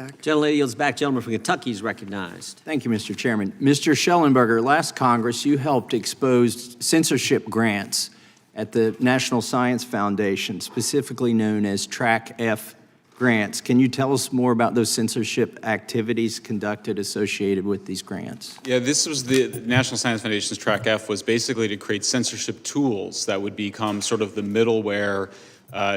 Gentlelady yields back. Gentleman from Kentucky is recognized. Thank you, Mr. Chairman. Mr. Shellenberger, last Congress, you helped expose censorship grants at the National Science Foundation, specifically known as Track F grants. Can you tell us more about those censorship activities conducted associated with these grants? Yeah, this was the National Science Foundation's Track F was basically to create censorship tools that would become sort of the middleware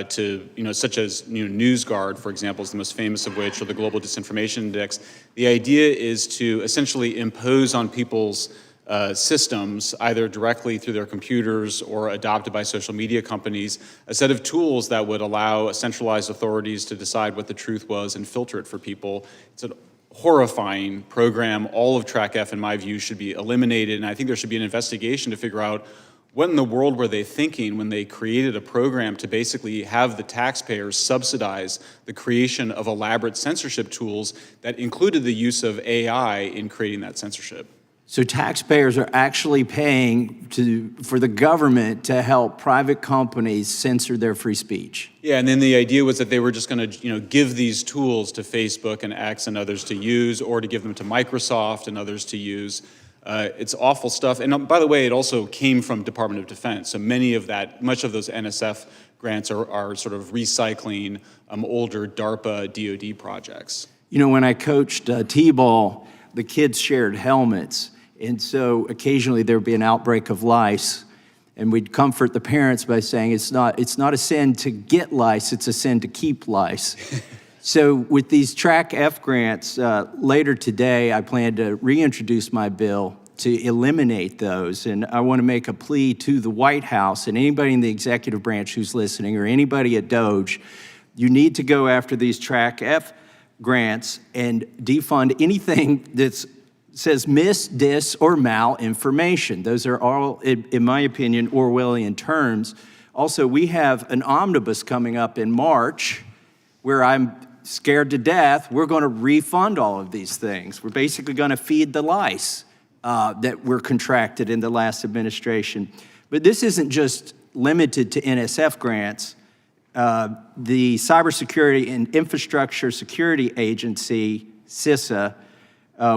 to, such as NewsGuard, for example, is the most famous of which, or the Global Disinformation Index. The idea is to essentially impose on people's systems, either directly through their computers or adopted by social media companies, a set of tools that would allow centralized authorities to decide what the truth was and filter it for people. It's a horrifying program. All of Track F, in my view, should be eliminated, and I think there should be an investigation to figure out what in the world were they thinking when they created a program to basically have the taxpayers subsidize the creation of elaborate censorship tools that included the use of AI in creating that censorship. So taxpayers are actually paying for the government to help private companies censor their free speech. Yeah, and then the idea was that they were just going to, give these tools to Facebook and X and others to use, or to give them to Microsoft and others to use. It's awful stuff. And by the way, it also came from Department of Defense. So much of those NSF grants are sort of recycling older DARPA DoD projects. When I coached T-ball, the kids shared helmets. And so occasionally there would be an outbreak of lice, and we'd comfort the parents by saying it's not a sin to get lice, it's a sin to keep lice. So with these Track F grants, later today I plan to reintroduce my bill to eliminate those. And I want to make a plea to the White House and anybody in the executive branch who's listening, or anybody at DOJ, you need to go after these Track F grants and defund anything that says mis, dis, or malinformation. Those are all, in my opinion, Orwellian terms. Also, we have an omnibus coming up in March where I'm scared to death we're going to refund all of these things. We're basically going to feed the lice that were contracted in the last administration. But this isn't just limited to NSF grants. The Cybersecurity and Infrastructure Security Agency, CISA,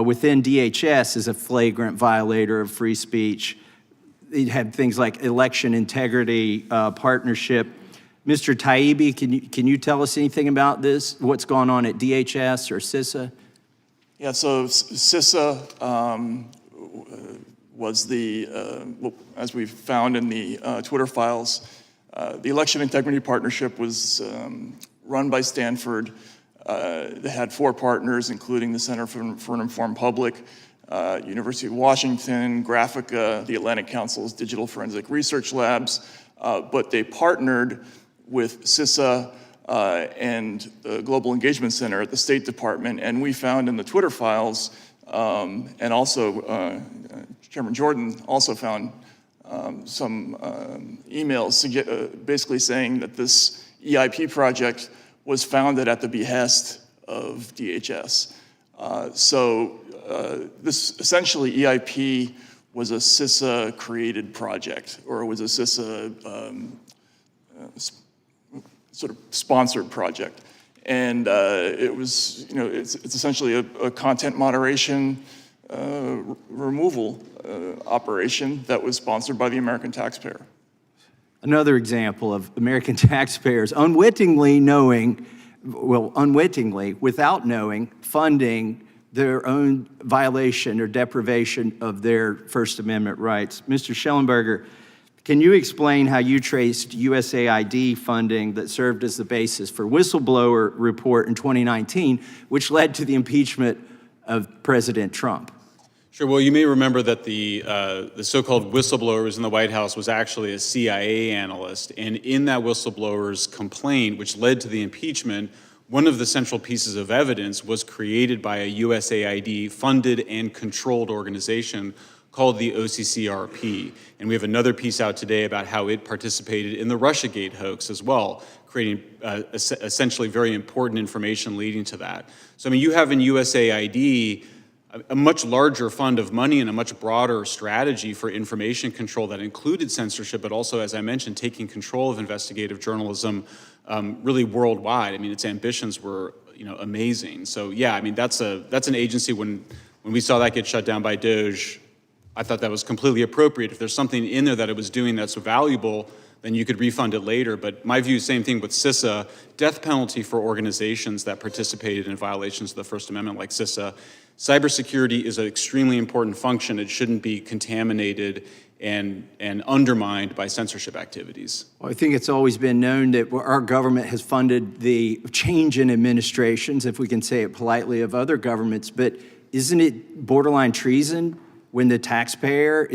within DHS is a flagrant violator of free speech. It had things like election integrity partnership. Mr. Taibbi, can you tell us anything about this? What's going on at DHS or CISA? Yeah, so CISA was as we found in the Twitter files, the election integrity partnership was run by Stanford. They had 4 partners, including the Center for an Informed Public, University of Washington, Graphica, the Atlantic Council's Digital Forensic Research Labs, but they partnered with CISA and the Global Engagement Center at the State Department, and we found in the Twitter files, and also Chairman Jordan also found some emails basically saying that this EIP project was founded at the behest of DHS. This essentially EIP was a CISA-created project, or it was a CISA sort of sponsored project. And it was, it's essentially a content moderation removal operation that was sponsored by the American taxpayer. Another example of American taxpayers unwittingly, without knowing, funding their own violation or deprivation of their First Amendment rights. Mr. Shellenberger, can you explain how you traced USAID funding that served as the basis for whistleblower report in 2019, which led to the impeachment of President Trump? Sure. Well, you may remember that the so-called whistleblower in the White House was actually a CIA analyst, and in that whistleblower's complaint, which led to the impeachment, one of the central pieces of evidence was created by a USAID-funded and controlled organization called the OCCRP. And we have another piece out today about how it participated in the Russiagate hoax as well, creating essentially very important information leading to that. So, you have in USAID a much larger fund of money and a much broader strategy for information control that included censorship, but also, as I mentioned, taking control of investigative journalism really worldwide. Its ambitions were amazing. So yeah, I mean, that's an agency, when we saw that get shut down by DOJ, I thought that was completely appropriate. If there's something in there that it was doing that's valuable, then you could refund it later. But my view, same thing with CISA, death penalty for organizations that participated in violations of the First Amendment like CISA. Cybersecurity is an extremely important function. It shouldn't be contaminated and undermined by censorship activities. Well, I think it's always been known that our government has funded the change in administrations, if we can say it politely, of other governments. But isn't it borderline treason when the taxpayer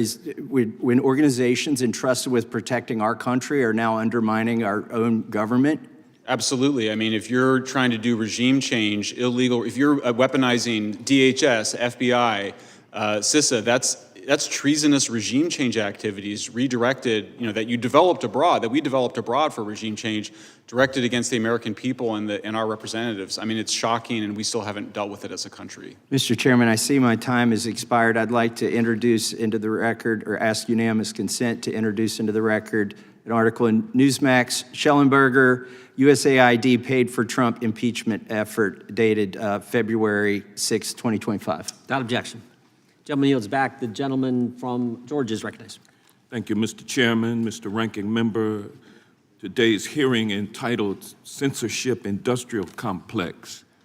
when organizations entrusted with protecting our country are now undermining our own government? Absolutely. I mean, if you're trying to do regime change, illegal, if you're weaponizing DHS, FBI, CISA, that's treasonous regime change activities redirected, that you developed abroad, that we developed abroad for regime change, directed against the American people and our representatives. I mean, it's shocking, and we still haven't dealt with it as a country. Mr. Chairman, I see my time has expired. I'd like to introduce into the record, or ask unanimous consent to introduce into the record, an article in Newsmax, Shellenberger, USAID paid for Trump impeachment effort, dated February 6, 2025. Without objection. Gentleman yields back. The gentleman from Georgia is recognized. Thank you, Mr. Chairman, Mr. Ranking Member. Today's hearing entitled Censorship Industrial Complex